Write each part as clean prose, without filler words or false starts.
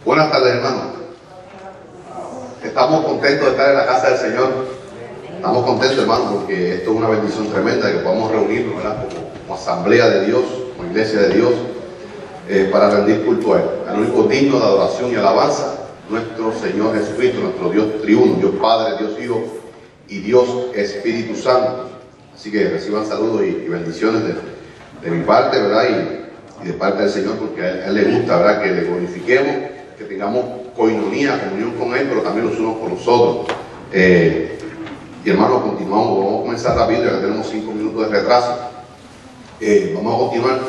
Buenas tardes, hermanos. Estamos contentos de estar en la casa del Señor. Estamos contentos, hermanos, porque esto es una bendición tremenda, que podamos reunirnos, ¿verdad?, como asamblea de Dios, como iglesia de Dios, para rendir culto a Él. El único digno de adoración y alabanza, nuestro Señor Jesucristo, nuestro Dios triuno, Dios Padre, Dios Hijo y Dios Espíritu Santo. Así que reciban saludos y bendiciones de mi parte, ¿verdad? Y de parte del Señor, porque a Él le gusta, ¿verdad?, que le glorifiquemos, que tengamos coinonía, comunión con Él, pero también los unos con los otros. Y hermanos, continuamos, vamos a comenzar rápido, ya que tenemos 5 minutos de retraso. Vamos a continuar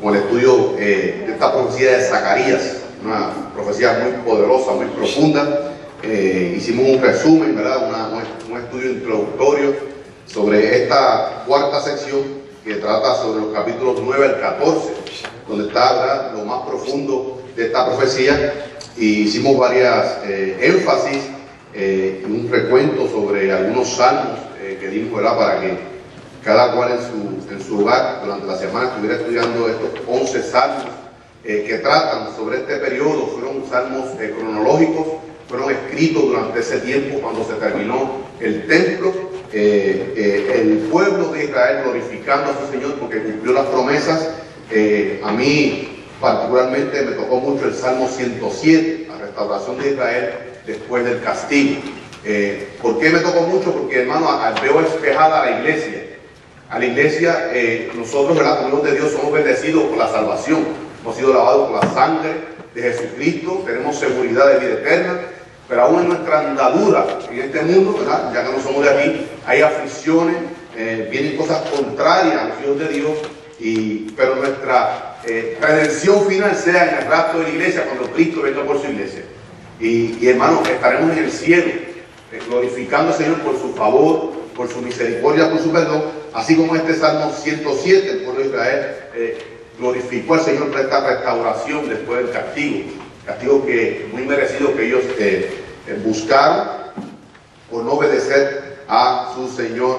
con el estudio de esta profecía de Zacarías, una profecía muy poderosa, muy profunda. Hicimos un resumen, ¿verdad?, un estudio introductorio sobre esta cuarta sección que trata sobre los capítulos 9 al 14, donde está, ¿verdad?, lo más profundo de esta profecía, y hicimos varias énfasis, un recuento sobre algunos salmos que dimos, ¿verdad?, para que cada cual en su hogar durante la semana estuviera estudiando estos 11 salmos que tratan sobre este periodo. Fueron salmos cronológicos, fueron escritos durante ese tiempo cuando se terminó el templo, el pueblo de Israel glorificando a su Señor porque cumplió las promesas. A mí particularmente me tocó mucho el Salmo 107, la restauración de Israel después del castigo. ¿Por qué me tocó mucho? Porque, hermano, veo espejada a la iglesia. A la iglesia, nosotros, ¿verdad?, como hijos de Dios, somos bendecidos por la salvación. Hemos sido lavados por la sangre de Jesucristo, tenemos seguridad de vida eterna, pero aún en nuestra andadura en este mundo, ¿verdad?, ya que no somos de aquí, hay aflicciones, vienen cosas contrarias a los hijos de Dios, pero nuestra redención final sea en el rapto de la iglesia, cuando Cristo venga por su iglesia. Y hermanos, estaremos en el cielo, glorificando al Señor por su favor, por su misericordia, por su perdón, así como este Salmo 107, el pueblo de Israel glorificó al Señor por esta restauración después del castigo que muy merecido que ellos buscaron por no obedecer a su Señor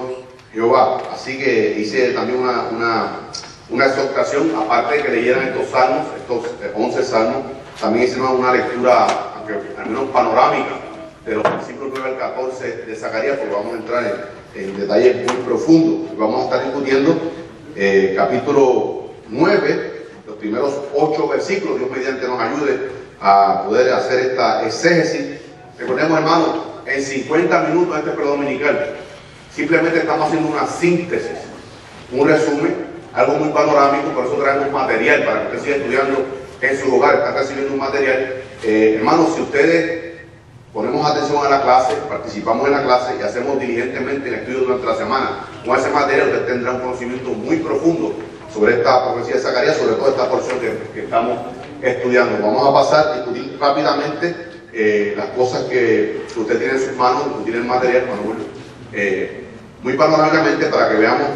Jehová. Así que hice también una exhortación, aparte de que leyeran estos salmos, estos 11 salmos, también hice una lectura, aunque al menos panorámica, de los versículos 9 al 14 de Zacarías, porque vamos a entrar en detalles muy profundos. Vamos a estar discutiendo capítulo 9, los primeros 8 versículos. Dios mediante nos ayude a poder hacer esta exégesis. Recordemos, hermanos, en 50 minutos de este predominical, simplemente estamos haciendo una síntesis, un resumen, algo muy panorámico. Por eso traemos material para que usted siga estudiando en su hogar, está recibiendo un material. Hermanos, si ustedes ponemos atención a la clase, participamos en la clase y hacemos diligentemente el estudio durante la semana, con ese material usted tendrá un conocimiento muy profundo sobre esta profecía de Zacarías, sobre toda esta porción que estamos estudiando. Vamos a pasar a discutir rápidamente las cosas que usted tiene en sus manos, discutir el material muy panorámicamente, para que veamos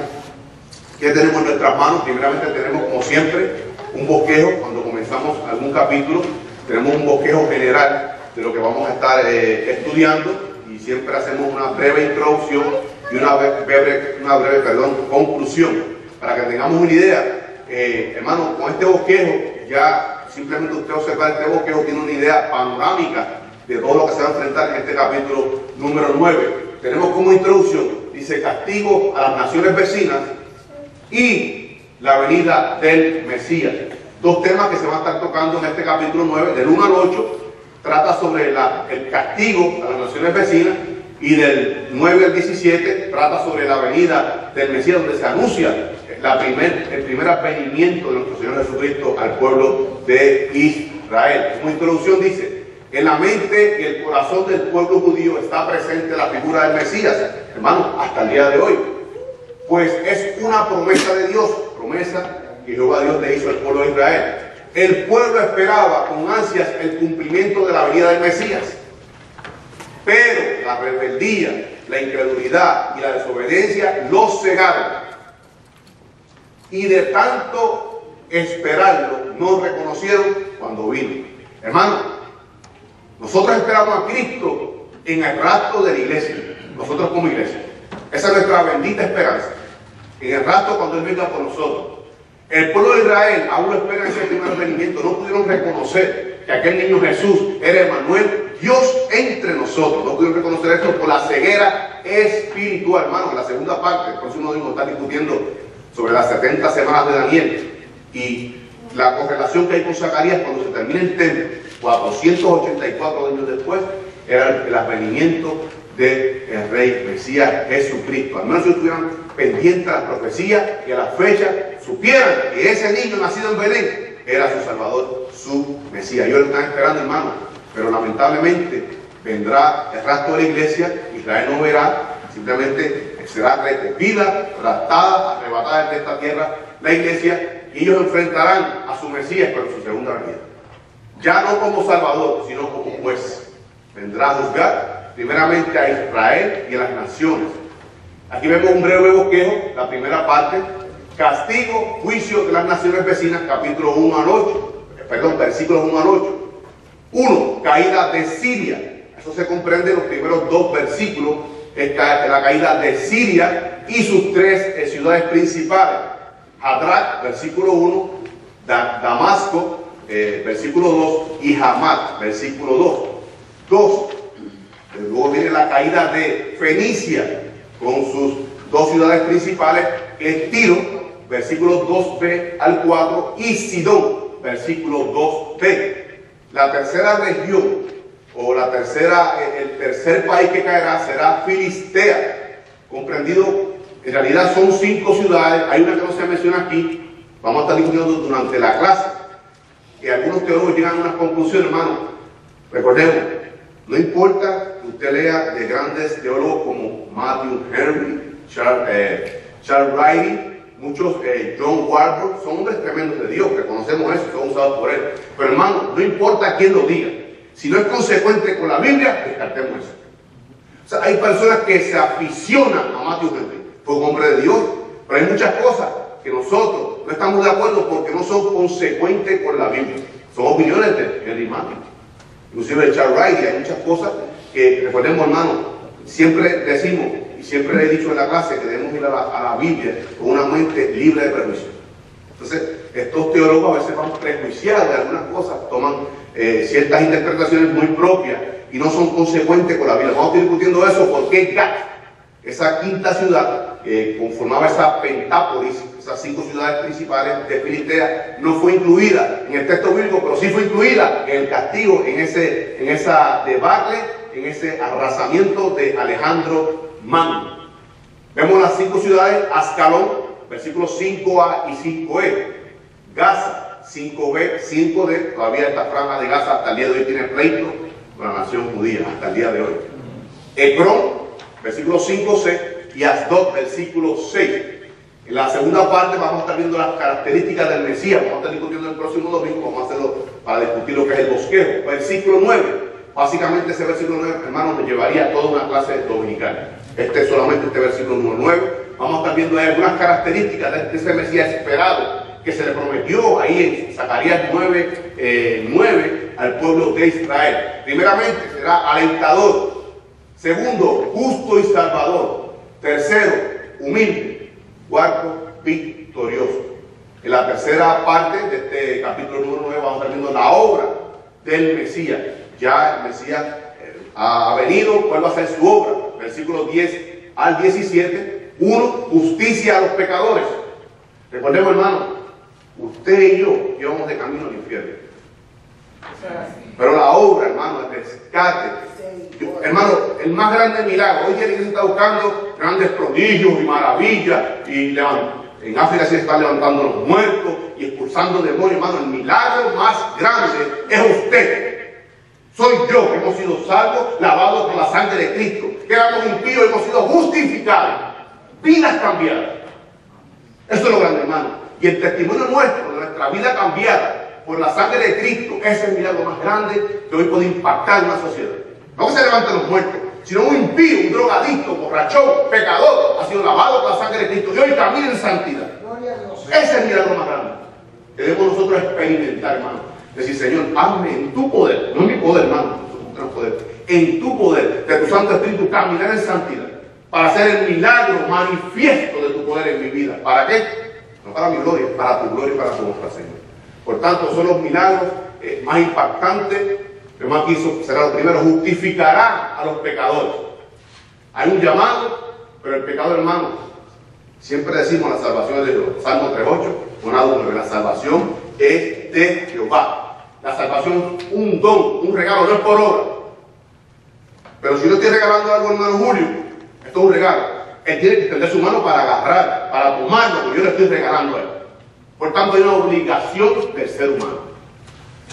qué tenemos en nuestras manos. Primeramente tenemos, como siempre, un bosquejo. Cuando comenzamos algún capítulo tenemos un bosquejo general de lo que vamos a estar estudiando, y siempre hacemos una breve introducción y una breve conclusión, para que tengamos una idea. Hermano, con este bosquejo, ya simplemente usted observar este bosquejo tiene una idea panorámica de todo lo que se va a enfrentar en este capítulo número 9. Tenemos como introducción, dice: castigo a las naciones vecinas y la venida del Mesías. Dos temas que se van a estar tocando en este capítulo 9, del 1 al 8. Trata sobre el castigo a las naciones vecinas, y del 9 al 17 trata sobre la venida del Mesías, donde se anuncia el primer advenimiento de nuestro Señor Jesucristo al pueblo de Israel. Como introducción dice: en la mente y el corazón del pueblo judío está presente la figura del Mesías, hermano, hasta el día de hoy, pues es una promesa de Dios, promesa que Jehová Dios le hizo al pueblo de Israel. El pueblo esperaba con ansias el cumplimiento de la venida del Mesías, pero la rebeldía, la incredulidad y la desobediencia los cegaron, y de tanto esperarlo no reconocieron cuando vino. Hermano, nosotros esperamos a Cristo en el rapto de la iglesia, nosotros como iglesia. Esa es nuestra bendita esperanza, en el rapto cuando Él venga por nosotros. El pueblo de Israel aún lo espera en ese primer advenimiento. No pudieron reconocer que aquel niño Jesús era Emmanuel, Dios entre nosotros. No pudieron reconocer esto por la ceguera espiritual, hermano. En la segunda parte, el próximo domingo está discutiendo sobre las 70 semanas de Daniel y la correlación que hay con Zacarías cuando se termina el templo, 484 años después, era el advenimiento del Rey Mesías Jesucristo. Al menos si estuvieran pendientes a las profecías y a las fechas, supieran que ese niño nacido en Belén era su Salvador, su Mesías. Ellos lo están esperando, hermano, pero lamentablemente vendrá el rastro de la iglesia. Israel no verá, simplemente será recogida, raptada, arrebatada de esta tierra la iglesia, y ellos enfrentarán a su Mesías, pero en su segunda venida. Ya no como Salvador, sino como juez. Vendrá a juzgar primeramente a Israel y a las naciones. Aquí vemos un breve bosquejo, la primera parte: castigo, juicio de las naciones vecinas, capítulo 1 al 8, versículos 1 al 8. 1. Caída de Siria. Eso se comprende en los primeros dos versículos, la caída de Siria y sus tres ciudades principales: Hadrach, versículo 1, Damasco, versículo 2, y Hamat, versículo 2. 2. Luego viene la caída de Fenicia con sus dos ciudades principales, que es Tiro, versículos 2b al 4, y Sidón, versículo 2b. La tercera región, o el tercer país que caerá será Filistea, comprendido, en realidad son 5 ciudades. Hay una que no se menciona aquí, vamos a estar discutiendo durante la clase, que algunos teólogos llegan a unas conclusiones, hermano. Recordemos, no importa que usted lea de grandes teólogos como Matthew Henry, Charles Riley, muchos, John Warburg, son hombres tremendos de Dios, reconocemos eso, son usados por él. Pero hermano, no importa quién lo diga, si no es consecuente con la Biblia, descartemos eso. O sea, hay personas que se aficionan a Matthew Henry, fue un hombre de Dios, pero hay muchas cosas que nosotros no estamos de acuerdo porque no son consecuentes con la Biblia. Son opiniones de Henry Matthew, inclusive de Charles Riley. Hay muchas cosas que, recordemos, hermano, siempre decimos, y siempre le he dicho en la clase, que debemos ir a la Biblia con una mente libre de prejuicios. Entonces, estos teólogos a veces van prejuiciados de algunas cosas, toman ciertas interpretaciones muy propias y no son consecuentes con la Biblia. Vamos a estar discutiendo eso, porque Gat, esa quinta ciudad que conformaba esa Pentápolis, esas 5 ciudades principales de Filistea, no fue incluida en el texto bíblico, pero sí fue incluida en el castigo, en esa debacle, en ese arrasamiento de Alejandro Magno. Vemos las 5 ciudades: Ascalón, versículos 5a y 5e; Gaza, 5b, 5d. Todavía esta franja de Gaza hasta el día de hoy tiene pleito con la nación judía, hasta el día de hoy. Ecrón, versículo 5c, y Asdod, versículo 6. En la segunda parte vamos a estar viendo las características del Mesías. Vamos a estar discutiendo el próximo domingo, vamos a hacerlo para discutir lo que es el bosquejo. Versículo 9. Básicamente ese versículo 9, hermanos, nos llevaría a toda una clase dominical. Solamente este versículo número 9. Vamos a estar viendo algunas características de ese Mesías esperado, que se le prometió ahí en Zacarías 9 al pueblo de Israel. Primeramente, será alentador. Segundo, justo y salvador. Tercero, humilde. Cuarto, victorioso. En la tercera parte de este capítulo número 9 vamos a estar viendo la obra del Mesías. Ya el Mesías ha venido. ¿Cuál va a ser su obra? Versículos 10 al 17. 1. Justicia a los pecadores. Recordemos, hermano, usted y yo íbamos de camino al infierno. Pero la obra, hermano, el rescate. Hermano, el más grande milagro. Hoy día se está buscando grandes prodigios y maravillas. Y en África se están levantando los muertos y expulsando demonios. Hermano, el milagro más grande es usted. Soy yo, que hemos sido salvos, lavados con la sangre de Cristo. Que éramos impíos, hemos sido justificados. Vidas cambiadas. Eso es lo grande, hermano. Y el testimonio nuestro, de nuestra vida cambiada por la sangre de Cristo, ese es el milagro más grande que hoy puede impactar en una sociedad. No que se levanten los muertos, sino un impío, un drogadicto, borrachón, pecador, ha sido lavado con la sangre de Cristo y hoy camina en santidad. Ese es el milagro más grande que debemos nosotros experimentar, hermano. Decir, Señor, hazme en tu poder, no en mi poder, hermano, en tu poder, de tu Santo Espíritu, caminar en santidad, para hacer el milagro manifiesto de tu poder en mi vida. ¿Para qué? No para mi gloria, para tu gloria y para tu honra, Señor. Por tanto, son los milagros más impactante, hermano, aquí será lo primero: justificará a los pecadores. Hay un llamado, pero el pecador, hermano, siempre decimos la salvación es de Dios. Salmo 3:8, una duda, la salvación es de Jehová. La salvación es un don, un regalo, no es por obra. Pero si yo estoy regalando algo, hermano Julio, esto es un regalo. Él tiene que extender su mano para agarrar, para tomar lo que yo le estoy regalando a él. Por tanto, hay una obligación del ser humano.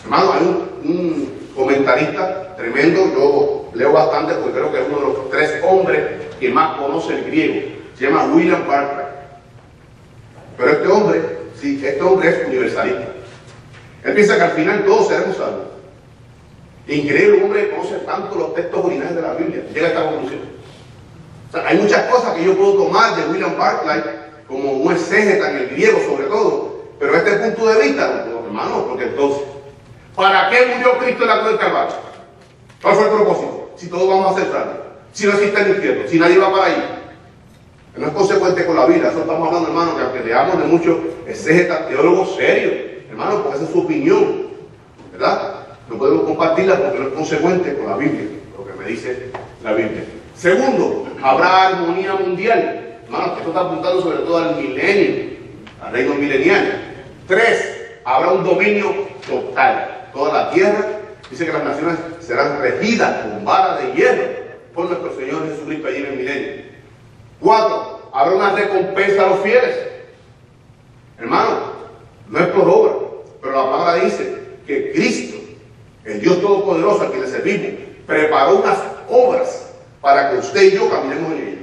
Hermano, hay un comentarista tremendo, yo leo bastante porque creo que es uno de los 3 hombres que más conoce el griego. Se llama William Barclay. Pero este hombre es universalista. Él piensa que al final todos seremos salvos. Increíble, un hombre que conoce tanto los textos originales de la Biblia. Llega a esta conclusión. O sea, hay muchas cosas que yo puedo tomar de William Barclay como un exégeta en el griego sobre todo, pero este punto de vista, hermano, porque entonces, ¿para qué murió Cristo en la cruz del Calvario? ¿Cuál fue el propósito? Si todos vamos a ser salvos, si no existe el infierno, si nadie va para ahí. No es consecuente con la Biblia. Eso estamos hablando, hermano, que aunque leamos de muchos exégetas, teólogos serios, hermano, porque esa es su opinión, ¿verdad? No podemos compartirla porque no es consecuente con la Biblia, lo que me dice la Biblia. Segundo, habrá armonía mundial. Hermano, esto está apuntando sobre todo al milenio, al reino milenial. 3, habrá un dominio total. Toda la tierra, dice que las naciones serán regidas con vara de hierro por nuestro Señor Jesucristo allí en el milenio. 4, habrá una recompensa a los fieles. Hermano, no es por obra, pero la palabra dice que Cristo, el Dios Todopoderoso al que le servimos, preparó unas obras para que usted y yo caminemos en ellas,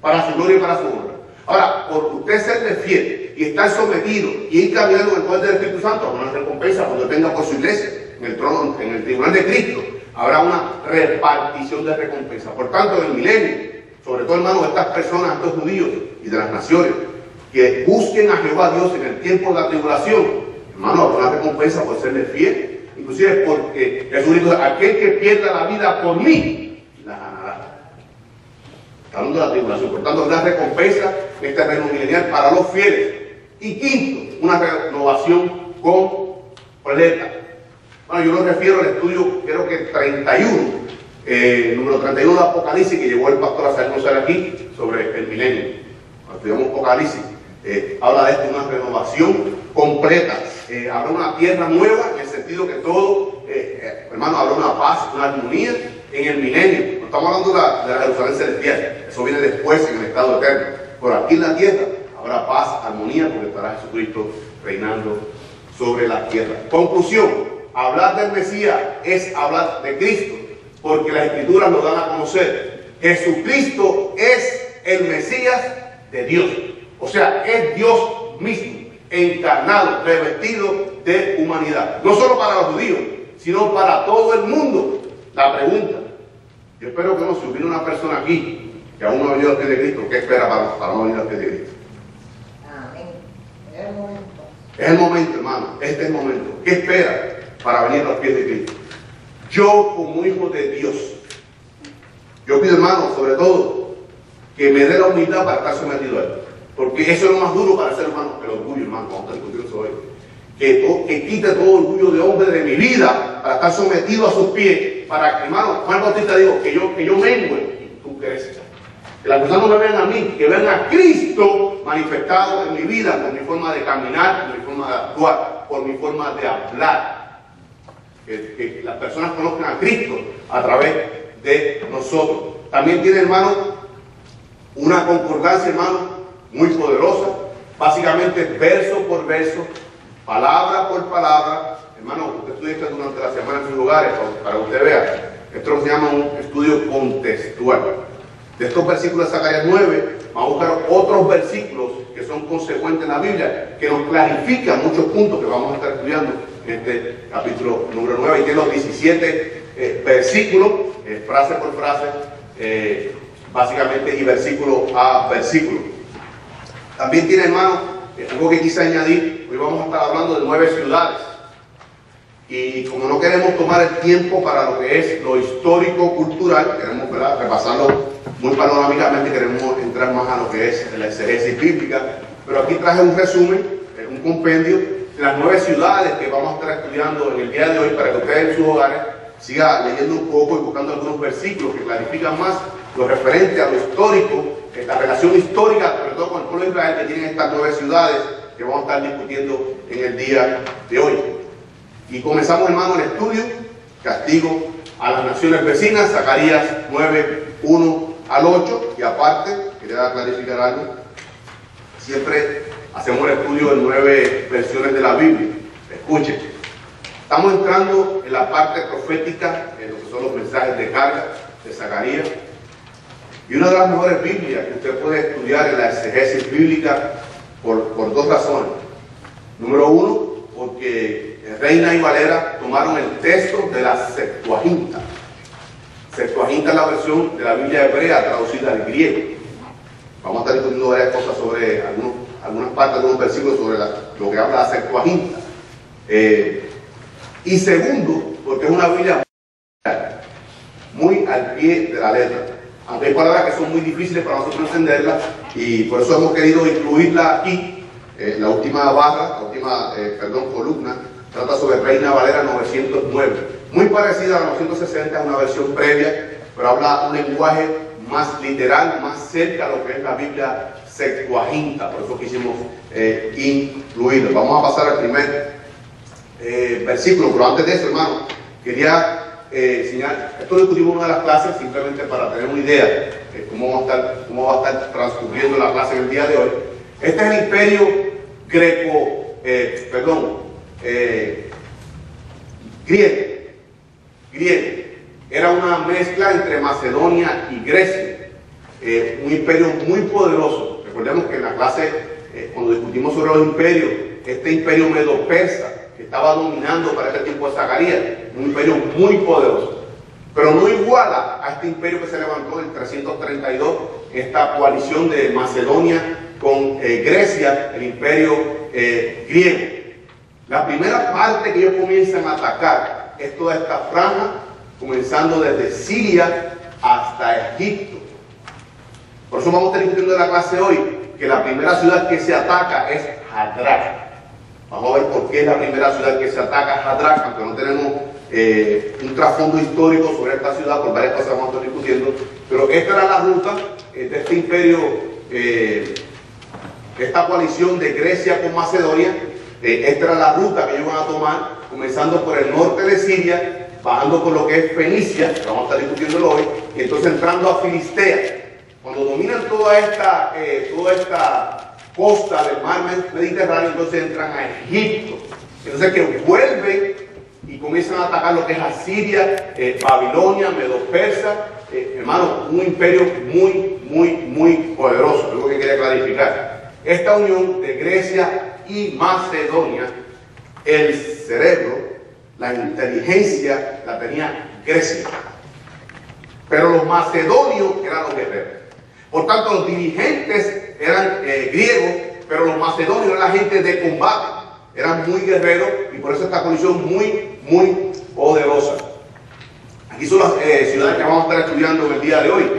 para su gloria y para su honra. Ahora, por usted serle fiel y estar sometido y ir caminando en el poder del Espíritu Santo, habrá una recompensa cuando venga por su iglesia, en el trono, en el tribunal de Cristo, habrá una repartición de recompensa. Por tanto, en el milenio, sobre todo, hermanos, estas personas, estos judíos y de las naciones, que busquen a Jehová Dios en el tiempo de la tribulación, hermano, habrá una recompensa por serle fiel. Inclusive porque Jesús dijo: aquel que pierda la vida por mí, la ganará. Está hablando de la tribulación. Por tanto, una recompensa en este reino milenial para los fieles. Y quinto, una renovación completa. Bueno, yo me refiero al estudio, creo que 31, número 31 de Apocalipsis, que llevó el pastor Asael González aquí, sobre el milenio. Cuando estudiamos Apocalipsis, habla de esto, una renovación completa. Habrá una tierra nueva, en el sentido que todo, hermano, habrá una paz, una armonía en el milenio. No estamos hablando de la Jerusalén celestial, eso viene después en el estado eterno. Pero aquí en la tierra habrá paz, armonía, porque estará Jesucristo reinando sobre la tierra. Conclusión: hablar del Mesías es hablar de Cristo, porque las Escrituras nos dan a conocer: Jesucristo es el Mesías de Dios. O sea, es Dios mismo, encarnado, revestido de humanidad. No solo para los judíos, sino para todo el mundo. La pregunta, yo espero que no, si hubiera una persona aquí que aún no ha venido a los pies de Cristo, ¿qué espera para no venir a los pies de Cristo? Amén. Es el momento. Es el momento, hermano. Este es el momento. ¿Qué espera para venir a los pies de Cristo? Yo, como hijo de Dios, yo pido, hermano, sobre todo, que me dé la humildad para estar sometido a Él. Porque eso es lo más duro para el ser humano, el orgullo, hermano. Vamos a discutir eso hoy. Que quite todo orgullo de hombre de mi vida para estar sometido a sus pies. Para que, hermano, Juan Bautista dijo que yo mengue y tú creces. Que las personas no me vean a mí, que vean a Cristo manifestado en mi vida, por mi forma de caminar, por mi forma de actuar, por mi forma de hablar. Que las personas conozcan a Cristo a través de nosotros. También tiene, hermano, una concordancia, hermano, muy poderosa, básicamente verso por verso, palabra por palabra. Hermano, usted estudia esto durante la semana en sus lugares para que usted vea. Esto se llama un estudio contextual. De estos versículos de Zacarías 9, vamos a buscar otros versículos que son consecuentes en la Biblia, que nos clarifican muchos puntos que vamos a estar estudiando en este capítulo número 9. Y tiene los 17 versículos, frase por frase, básicamente, y versículo a versículo. También tiene, hermano, algo que quise añadir. Hoy vamos a estar hablando de 9 ciudades. Y como no queremos tomar el tiempo para lo que es lo histórico-cultural, queremos, ¿verdad?, repasarlo muy panorámicamente, queremos entrar más a lo que es la exégesis bíblica. Pero aquí traje un resumen, un compendio de las 9 ciudades que vamos a estar estudiando en el día de hoy, para que ustedes en sus hogares sigan leyendo un poco y buscando algunos versículos que clarifican más lo referente a lo histórico, la relación histórica, sobre todo con el pueblo de Israel, que tienen estas 9 ciudades que vamos a estar discutiendo en el día de hoy. Y comenzamos, hermano, el estudio, castigo a las naciones vecinas, Zacarías 9, 1 al 8, y aparte, quería clarificar algo, siempre hacemos el estudio en 9 versiones de la Biblia. Escuchen, estamos entrando en la parte profética, en lo que son los mensajes de carga de Zacarías, y una de las mejores Biblias que usted puede estudiar en la exegesis bíblica por 2 razones. Número 1, porque Reina y Valera tomaron el texto de la Septuaginta. Septuaginta es la versión de la Biblia hebrea traducida al griego. Vamos a estar discutiendo varias cosas sobre algunas partes, algunos versículos sobre lo que habla la Septuaginta. Y segundo, porque es una Biblia muy al pie de la letra. Aunque hay palabras que son muy difíciles para nosotros entenderlas, y por eso hemos querido incluirla aquí. La última barra, columna, trata sobre Reina Valera 909. Muy parecida a la 960, es una versión previa, pero habla un lenguaje más literal, más cerca a lo que es la Biblia Septuaginta. Por eso quisimos incluirlo. Vamos a pasar al primer versículo, pero antes de eso, hermano, quería señalar, esto lo discutimos en una de las clases, simplemente para tener una idea de cómo va a estar transcurriendo la clase en el día de hoy. Este es el imperio griego. Era una mezcla entre Macedonia y Grecia, un imperio muy poderoso. Recordemos que en la clase, cuando discutimos sobre los imperios, este imperio medo-persa, que estaba dominando para este tiempo de Zacarías, un imperio muy poderoso, pero no iguala a este imperio que se levantó en 332, esta coalición de Macedonia con Grecia, el imperio griego. La primera parte que ellos comienzan a atacar es toda esta franja, comenzando desde Siria hasta Egipto. Por eso vamos a estar discutiendo en la clase hoy que la primera ciudad que se ataca es Hadrach. Vamos a ver por qué es la primera ciudad que se ataca, Hadrach, aunque no tenemos un trasfondo histórico sobre esta ciudad, por varias cosas vamos a estar discutiendo, pero esta era la ruta de este imperio, esta coalición de Grecia con Macedonia. Esta era la ruta que ellos van a tomar, comenzando por el norte de Siria, bajando por lo que es Fenicia, que vamos a estar discutiéndolo hoy, y entonces entrando a Filistea. Cuando dominan toda esta costa del mar Mediterráneo, entonces entran a Egipto. Entonces que vuelven y comienzan a atacar lo que es Asiria, Babilonia, Medo-Persa, hermano, un imperio muy poderoso. Es lo que quería clarificar. Esta unión de Grecia y Macedonia, el cerebro, la inteligencia la tenía Grecia, pero los macedonios eran los guerreros. Por tanto, los dirigentes eran griegos, pero los macedonios eran la gente de combate, eran muy guerreros, y por eso esta coalición muy poderosa. Aquí son las ciudades que vamos a estar estudiando en el día de hoy.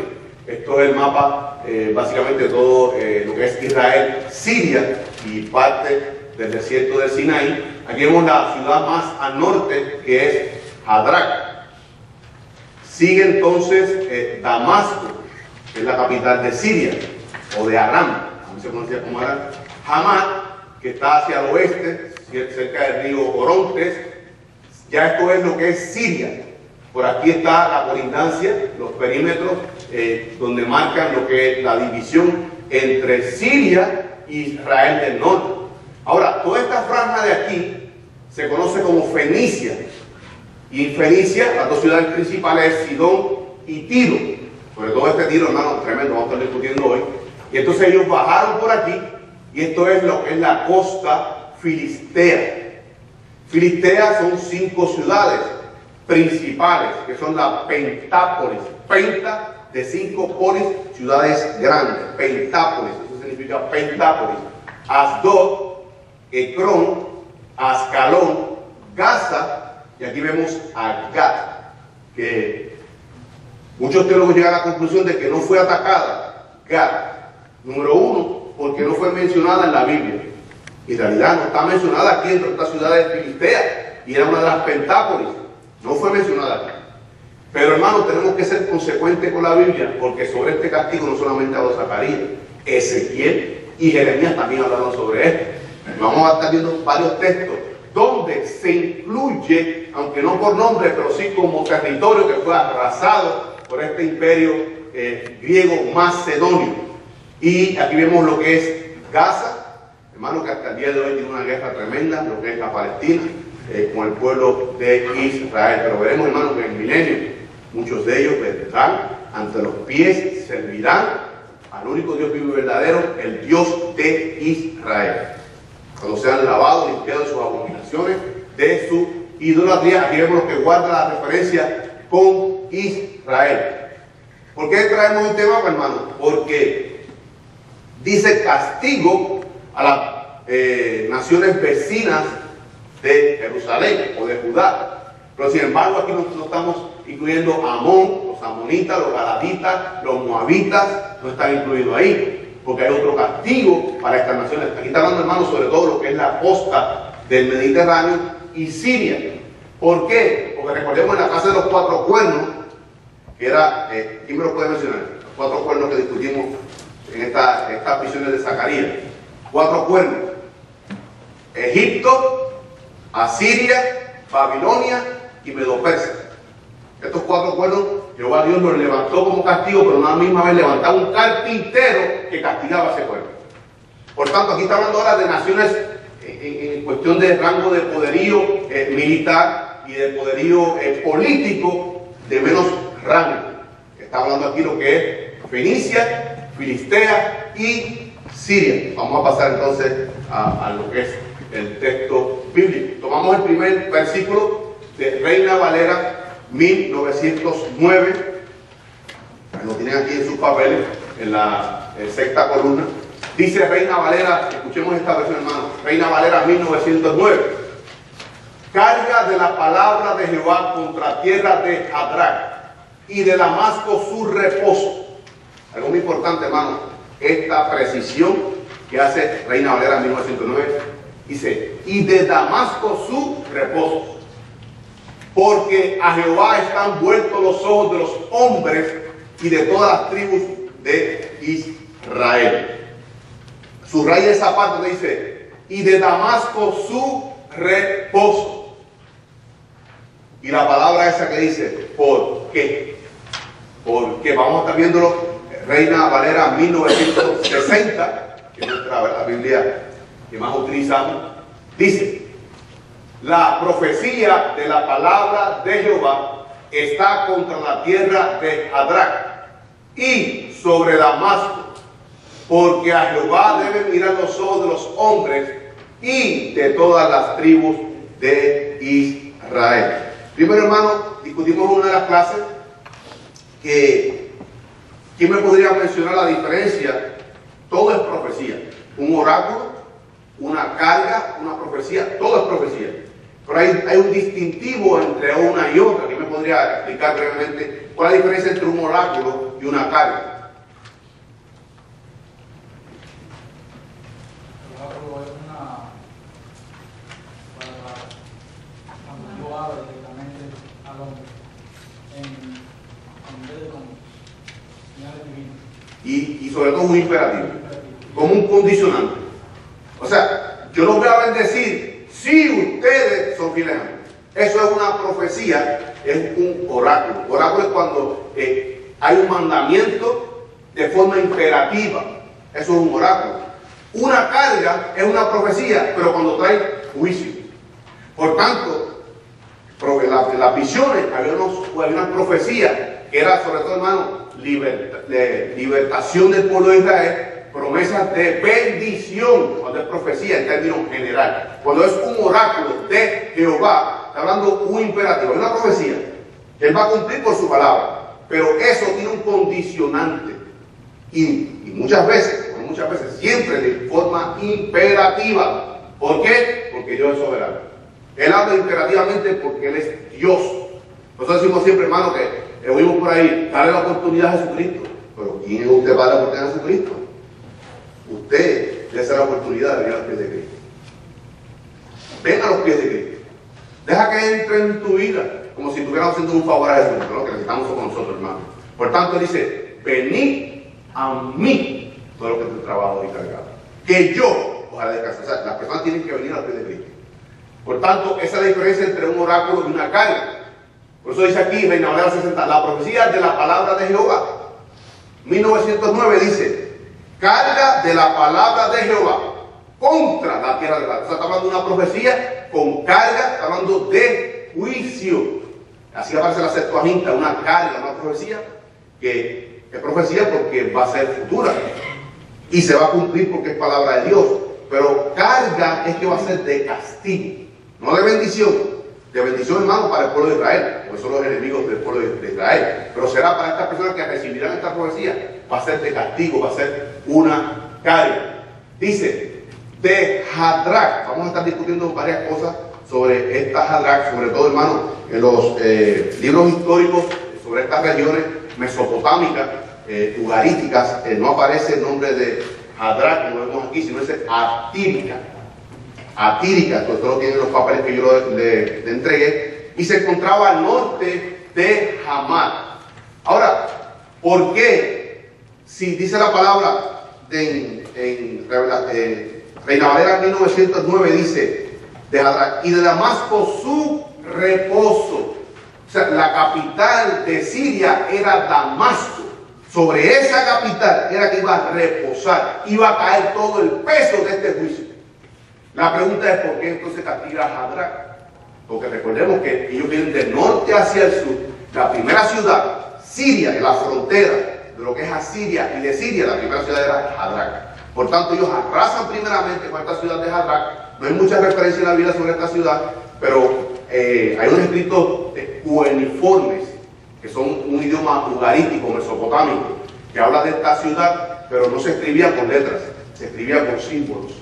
Esto es el mapa, básicamente todo lo que es Israel, Siria y parte del desierto del Sinaí. Aquí vemos la ciudad más al norte, que es Hadrach. Sigue entonces Damasco, que es la capital de Siria, o de Aram, a mí se conocía como Aram. Hamat, que está hacia el oeste, cerca del río Orontes. Ya esto es lo que es Siria. Por aquí está la colindancia, los perímetros, donde marcan lo que es la división entre Siria e Israel del norte. Ahora, toda esta franja de aquí se conoce como Fenicia. Y en Fenicia, las dos ciudades principales es Sidón y Tiro. Sobre todo este Tiro, hermano, tremendo, vamos a estar discutiendo hoy. Y entonces ellos bajaron por aquí, y esto es lo que es la costa filistea. Filistea son 5 ciudades principales, que son la Pentápolis. Penta, de 5 polis, ciudades grandes. Pentápolis, eso significa Pentápolis. Asdod, Ecrón, Ascalón, Gaza, y aquí vemos a Gat, que muchos teólogos llegan a la conclusión de que no fue atacada Gat. Número 1, porque no fue mencionada en la Biblia. En realidad no está mencionada aquí entre estas ciudades filisteas, y era una de las pentápolis. No fue mencionada aquí. Pero hermanos, tenemos que ser consecuentes con la Biblia, porque sobre este castigo no solamente habló Zacarías, Ezequiel y Jeremías también hablaron sobre esto. Vamos a estar viendo varios textos donde se incluye, aunque no por nombre, pero sí como territorio que fue arrasado por este imperio griego macedonio. Y aquí vemos lo que es Gaza, hermano, que hasta el día de hoy tiene una guerra tremenda, lo que es la Palestina, con el pueblo de Israel. Pero veremos, hermano, que en el milenio muchos de ellos vendrán ante los pies, servirán al único Dios vivo y verdadero, el Dios de Israel. Cuando sean lavados, limpiados de sus abominaciones, de su idolatría. Aquí vemos lo que guarda la referencia con Israel. ¿Por qué traemos un tema, hermano? Porque dice castigo a las naciones vecinas de Jerusalén o de Judá. Pero sin embargo aquí no estamos incluyendo a Amón, los amonitas, los galaditas, los moabitas, no están incluidos ahí, porque hay otro castigo para estas naciones. Aquí está hablando, hermanos, sobre todo lo que es la costa del Mediterráneo y Siria. ¿Por qué? Porque recordemos en la casa de los 4 cuernos, que era, ¿quién me lo puede mencionar? Los 4 cuernos que discutimos en estas visiones de Zacarías. 4 cuernos: Egipto, Asiria, Babilonia y Medo-Persia. Estos 4 cuernos, Jehová Dios los levantó como castigo, pero no a la misma vez levantaba un carpintero que castigaba a ese cuerno. Por tanto, aquí está hablando ahora de naciones en cuestión de rango de poderío militar y de poderío político de menos rango. Está hablando aquí lo que es Fenicia, Filistea y Siria. Vamos a pasar entonces a lo que es el texto bíblico. Tomamos el primer versículo de Reina Valera 1909. Lo tienen aquí en sus papeles, en la sexta columna. Dice Reina Valera, escuchemos esta versión, hermano. Reina Valera 1909. Carga de la palabra de Jehová contra tierra de Hadrach y de Damasco su reposo. Algo muy importante, hermano, esta precisión que hace Reina Valera 1909. Dice, y de Damasco su reposo. Porque a Jehová están vueltos los ojos de los hombres y de todas las tribus de Israel. Subraya esa parte donde dice, y de Damasco su reposo. Y la palabra esa que dice, ¿por qué? Porque vamos a estar viéndolo, Reina Valera 1960, que es la Biblia que más utilizamos, dice, la profecía de la palabra de Jehová está contra la tierra de Hadrach y sobre Damasco, porque a Jehová deben mirar los ojos de los hombres y de todas las tribus de Israel. Primero, hermano, discutimos en una de las clases que ¿quién me podría mencionar la diferencia? Todo es profecía. Un oráculo, una carga, una profecía, todo es profecía. Pero hay un distintivo entre una y otra. ¿Quién me podría explicar brevemente cuál es la diferencia entre un oráculo y una carga? El oráculo es cuando yo hablo directamente al hombre en vez de con señales divinas. Y sobre todo un imperativo, como un condicionante. O sea, yo los voy a bendecir si ustedes son fieles a mí. Eso es una profecía, es un oráculo. Oráculo es cuando hay un mandamiento de forma imperativa. Eso es un oráculo. Una carga es una profecía, pero cuando trae juicio. Por tanto, las visiones, había una profecía que era sobre todo, hermano, libertación del pueblo de Israel, promesas de bendición, cuando es profecía en términos generales. Cuando es un oráculo de Jehová, está hablando un imperativo, es una profecía que él va a cumplir por su palabra, pero eso tiene un condicionante y muchas veces, siempre de forma imperativa. ¿Por qué? Porque Dios es soberano. Él habla imperativamente porque Él es Dios. Nosotros decimos siempre, hermano, que oímos por ahí, dale la oportunidad a Jesucristo. Pero ¿quién es usted para la oportunidad a Jesucristo? Usted le hace la oportunidad de venir a los pies de Cristo. ven a los pies de Cristo. Deja que entre en tu vida, como si estuviéramos haciendo un favor a Jesús, ¿no? Que necesitamos con nosotros, hermano. Por tanto, dice, venid a mí, todo lo que te trabajo y cargado, que yo os haré descansar. O sea, las personas tienen que venir a los pies de Cristo. Por tanto, esa es la diferencia entre un oráculo y una carga. Por eso dice aquí, Reina Valera 60, la profecía de la palabra de Jehová. 1909 dice, carga de la palabra de Jehová contra la tierra de la. O sea, está hablando de una profecía con carga, está hablando de juicio. Así aparece la Septuaginta, una carga, una profecía, que es profecía porque va a ser futura y se va a cumplir porque es palabra de Dios. Pero carga es que va a ser de castigo, no de bendición. De bendición, hermano, para el pueblo de Israel, porque son los enemigos del pueblo de Israel. Pero será para estas personas que recibirán esta profecía, va a ser de castigo, va a ser una carga. Dice, de Hadrach. Vamos a estar discutiendo varias cosas sobre esta Hadrach, sobre todo, hermano, en los libros históricos sobre estas regiones mesopotámicas, ugaríticas, no aparece el nombre de Hadrach, como vemos aquí, sino es Atírica. Atírica, esto lo tienen los papeles que yo le entregué, y se encontraba al norte de Hamat. Ahora, ¿por qué? Si dice la palabra en Reina Valera 1909 dice, de Hadrach, y de Damasco su reposo. O sea, la capital de Siria era Damasco. Sobre esa capital era que iba a reposar, iba a caer todo el peso de este juicio. La pregunta es, ¿por qué entonces castiga a Hadrach? Porque recordemos que ellos vienen del norte hacia el sur. La primera ciudad, Siria, en la frontera de lo que es Asiria y de Siria, la primera ciudad era Hadrach. Por tanto, ellos arrasan primeramente con esta ciudad de Hadrach. No hay mucha referencia en la Biblia sobre esta ciudad, pero hay unos escritos cuneiformes, que son un idioma ugarítico, mesopotámico, que habla de esta ciudad, pero no se escribía con letras, se escribía con símbolos.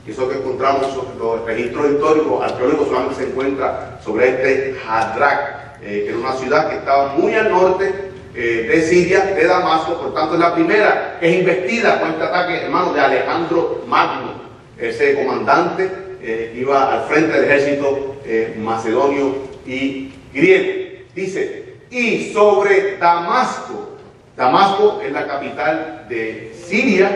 Y eso que encontramos en los registros históricos, arqueológicos, solamente se encuentra sobre este Hadrach, que era una ciudad que estaba muy al norte de Siria, de Damasco. Por tanto, es la primera que es investida con este ataque, hermano, de Alejandro Magno, ese comandante que iba al frente del ejército macedonio y griego. Dice, y sobre Damasco. Damasco es la capital de Siria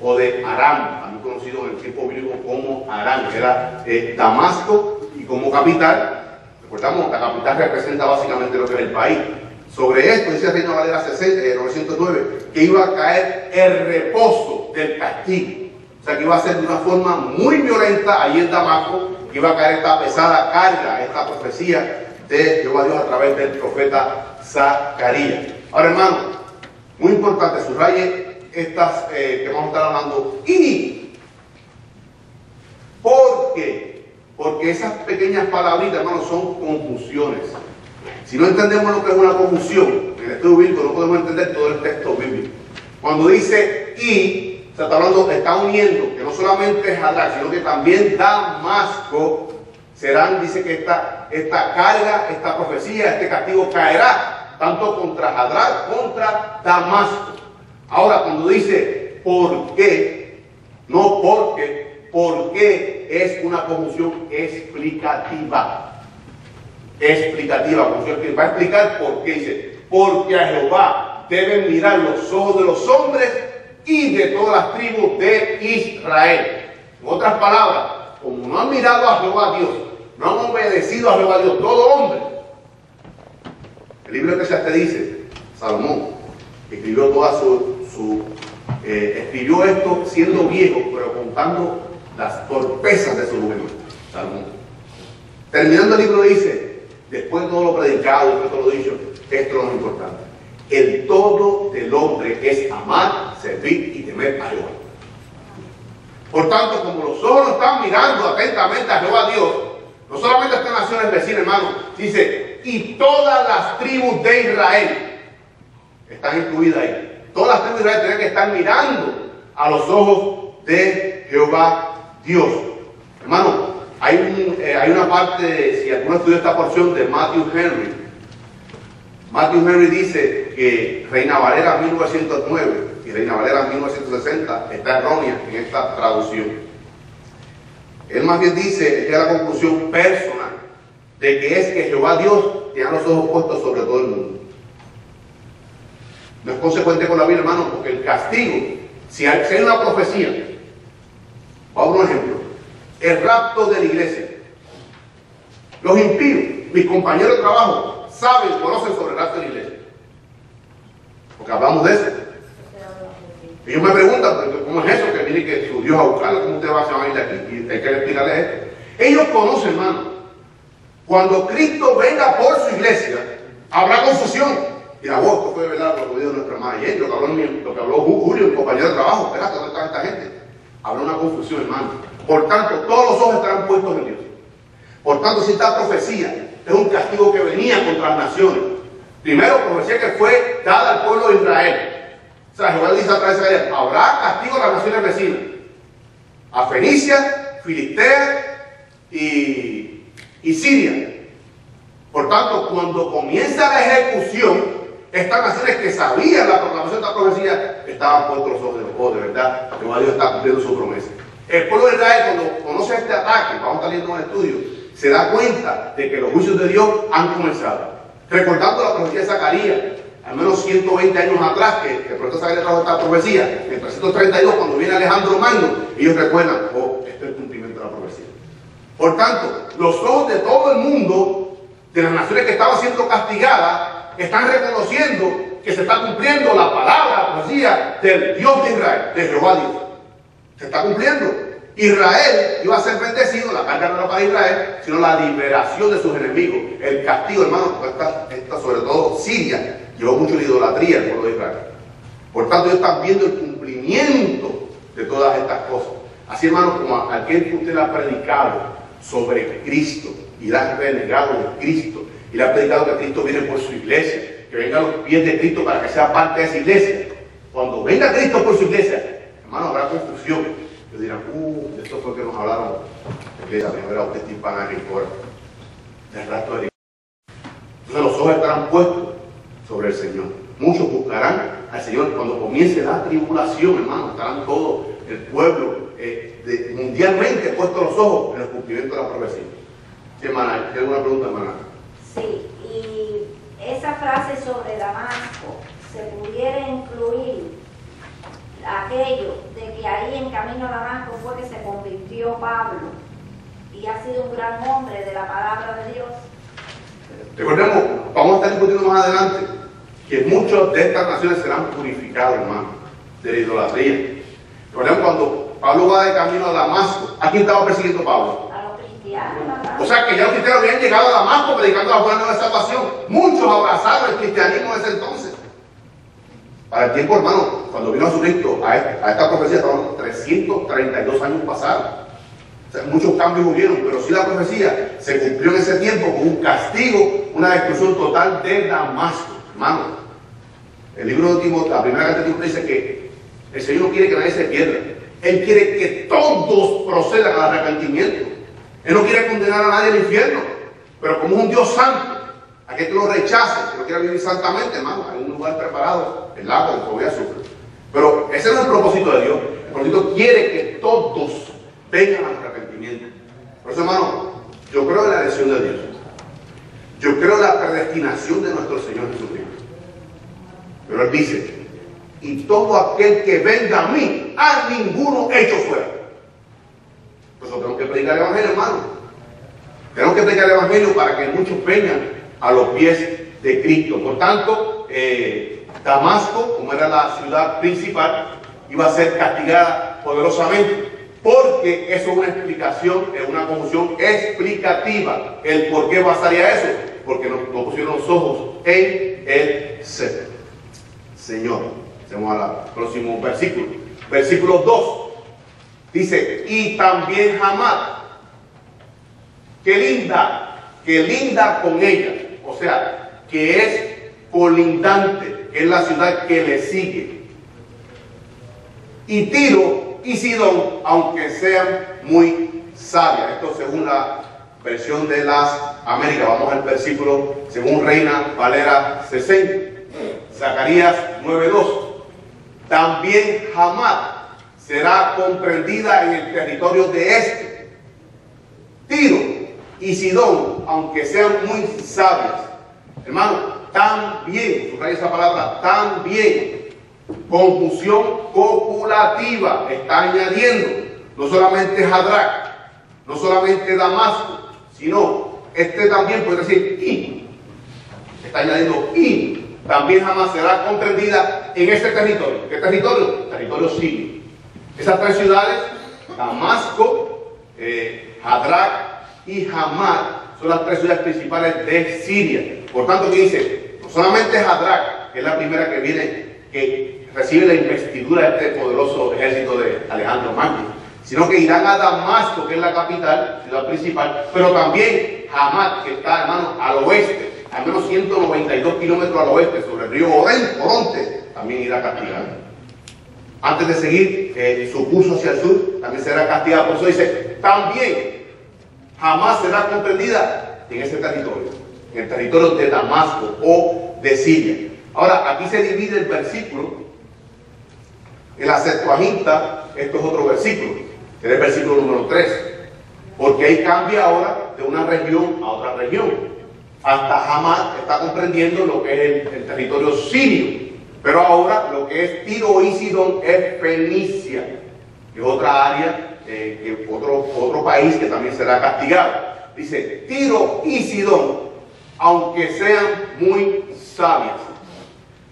o de Aram, también conocido en el tiempo bíblico como Aram. Era Damasco, y como capital, recordamos, la capital representa básicamente lo que es el país. Sobre esto dice Reina Valera 909 que iba a caer el reposo del castigo. O sea, que iba a ser de una forma muy violenta allí en Damasco, que iba a caer esta pesada carga, esta profecía de Jehová Dios a través del profeta Zacarías. Ahora, hermano, muy importante, subraye estas que vamos a estar hablando. ¿Y por qué? Porque esas pequeñas palabritas, hermano, son confusiones. Si no entendemos lo que es una confusión, en el estudio bíblico no podemos entender todo el texto bíblico. Cuando dice y, se está hablando, está uniendo, que no solamente es Hadrach, sino que también Damasco, serán, dice que esta carga, esta profecía, este castigo caerá, tanto contra Hadrach, contra Damasco. Ahora, cuando dice ¿por qué? No porque, porque es una conjunción explicativa. Explicativa, conjunción que va a explicar por qué. Dice, porque a Jehová deben mirar los ojos de los hombres y de todas las tribus de Israel. En otras palabras, como no han mirado a Jehová Dios, no han obedecido a Jehová Dios, todo hombre. El libro de Eclesiastés dice, Salomón escribió toda escribió esto siendo viejo, pero contando las torpezas de su juventud. Salomón. Terminando el libro dice, después de todo lo predicado, después de todo lo dicho, esto es lo importante. El todo del hombre es amar, servir y temer a Jehová. Por tanto, como los ojos están mirando atentamente a Jehová Dios, no solamente estas naciones vecinas, hermano, dice, y todas las tribus de Israel están incluidas ahí. Todas las tribus de Israel tienen que estar mirando a los ojos de Jehová Dios. Hermano, hay una parte, si alguno estudió esta porción de Matthew Henry. Matthew Henry dice que Reina Valera 1909 y Reina Valera 1960 está errónea en esta traducción. Él más bien dice, llega a la conclusión personal, de que es que Jehová Dios tiene los ojos puestos sobre todo el mundo. No es consecuente con la Biblia, hermano, porque el castigo, si hay una profecía, vamos a un ejemplo, el rapto de la iglesia. Los impíos, mis compañeros de trabajo, saben, conocen sobre el rapto de la iglesia. Porque hablamos de eso. Ellos me preguntan, ¿cómo es eso? Que viene que su Dios a buscarlo, ¿cómo usted va a ir de aquí? Y hay que explicarles esto. Ellos conocen, hermano. Cuando Cristo venga por su iglesia, habrá confusión. Y la voz, fue verdad lo que dijo nuestra hermana Jenny, lo que habló Julio, el compañero de trabajo. Espérate, ¿dónde está esta gente? Habrá una confusión, hermano. Por tanto, todos los ojos estarán puestos en Dios. Por tanto, si esta profecía es un castigo que venía contra las naciones. Primero, profecía que fue dada al pueblo de Israel. O sea, Jehová dice a través de Israel, habrá castigo a las naciones vecinas. A Fenicia, Filistea y Siria. Por tanto, cuando comienza la ejecución, estas naciones que sabían la proclamación de esta profecía, estaban puestos los ojos de los ojos, de verdad, Jehová Dios está cumpliendo su promesa. El pueblo de Israel, cuando conoce este ataque, vamos a estar viendo un estudio, se da cuenta de que los juicios de Dios han comenzado. Recordando la profecía de Zacarías, al menos 120 años atrás, que el profeta Zacarías trajo esta profecía, en 332, cuando viene Alejandro Magno, ellos recuerdan, este es el cumplimiento de la profecía. Por tanto, los ojos de todo el mundo, de las naciones que estaban siendo castigadas, están reconociendo que se está cumpliendo la palabra, la profecía del Dios de Israel, de Jehová Dios. Se está cumpliendo. Israel iba a ser bendecido, la carga no era para Israel, sino la liberación de sus enemigos. El castigo, hermano, esta sobre todo Siria, llevó mucho la idolatría al pueblo de Israel. Por tanto, ellos están viendo el cumplimiento de todas estas cosas. Así, hermano, como aquel que usted le ha predicado sobre Cristo, y le ha renegado de Cristo, y le ha predicado que Cristo viene por su iglesia, que venga a los pies de Cristo para que sea parte de esa iglesia. Cuando venga Cristo por su iglesia, hermano, habrá confusión. Ellos dirán, esto fue que nos hablaron de la primera Bautista Hispana en Cora, del rastro de la iglesia. Entonces los ojos estarán puestos sobre el Señor. Muchos buscarán al Señor cuando comience la tribulación, hermano. Estarán todo el pueblo mundialmente puestos los ojos en el cumplimiento de la profecía. Sí, hermana, ¿tiene alguna pregunta, hermana? Sí, y esa frase sobre Damasco, ¿se pudiera incluir aquello de que ahí en camino a Damasco fue que se convirtió Pablo y ha sido un gran hombre de la palabra de Dios? Recordemos, vamos a estar discutiendo más adelante, que muchas de estas naciones serán purificadas, hermano, de la idolatría. Recordemos cuando Pablo va de camino a Damasco, ¿a quién estaba persiguiendo Pablo? A los cristianos. O sea que ya los cristianos habían llegado a Damasco predicando la buena nueva de salvación. Muchos abrazaron el cristianismo en ese entonces. Para el tiempo, hermano, cuando vino Jesucristo a esta profecía, estaban 332 años pasados. O sea, muchos cambios hubieron, pero sí la profecía se cumplió en ese tiempo con un castigo, una destrucción total de Damasco. Hermano, el libro de Timoteo, la primera carta de Timoteo dice que el Señor no quiere que nadie se pierda. Él quiere que todos procedan al arrepentimiento. Él no quiere condenar a nadie al infierno, pero como es un Dios santo, aquel que lo rechace, que no quiera vivir santamente, hermano, hay un lugar preparado, el lago del fuego y azufre. Pero ese no es el propósito de Dios. El propósito quiere que todos vengan al arrepentimiento. Por eso, hermano, yo creo en la elección de Dios. Yo creo en la predestinación de nuestro Señor Jesucristo. Pero Él dice, y todo aquel que venga a mí, a ninguno echo fuera. Por eso tenemos que predicar el Evangelio, hermano. Tenemos que predicar el Evangelio para que muchos vengan a los pies de Cristo. Por tanto, Damasco, como era la ciudad principal, iba a ser castigada poderosamente, porque eso es una explicación, es una confusión explicativa. El por qué pasaría eso, porque no pusieron los ojos en el Señor. Vamos al próximo versículo. Versículo 2. Dice, y también Hamat, que linda con ella. O sea, que es colindante, que es la ciudad que le sigue. Y Tiro y Sidón, aunque sean muy sabias. Esto según la versión de las Américas. Vamos al versículo según Reina Valera 60. Zacarías 9:2. También Hamat será comprendida en el territorio de este. Tiro y Sidón, aunque sean muy sabias, hermano, también, subraya esa palabra, también, conjunción copulativa, está añadiendo, no solamente Hadrac, no solamente Damasco, sino también puede decir y, está añadiendo y, también jamás será comprendida en este territorio. ¿Qué territorio? Territorio sirio. Esas tres ciudades, Damasco, Hadrac y Hamat, son las tres ciudades principales de Siria. Por tanto, ¿qué dice? No solamente Hadrac, que es la primera que viene, que recibe la investidura de este poderoso ejército de Alejandro Magno, sino que irán a Damasco, que es la capital, ciudad principal, pero también Hamat, que está, hermano, al oeste, al menos 192 kilómetros al oeste, sobre el río Oronte, también irá castigado. Antes de seguir su curso hacia el sur, también será castigado. Por eso dice, también jamás será comprendida en ese territorio, en el territorio de Damasco o de Siria. Ahora, aquí se divide el versículo. En la Septuaginta, esto es otro versículo, que es el versículo número 3, porque ahí cambia ahora de una región a otra región. Hasta Hamat está comprendiendo lo que es el territorio sirio, pero ahora lo que es Tiro y Sidón es Fenicia, que es otra área, otro país que también será castigado. Dice, Tiro y Sidón, aunque sean muy sabias.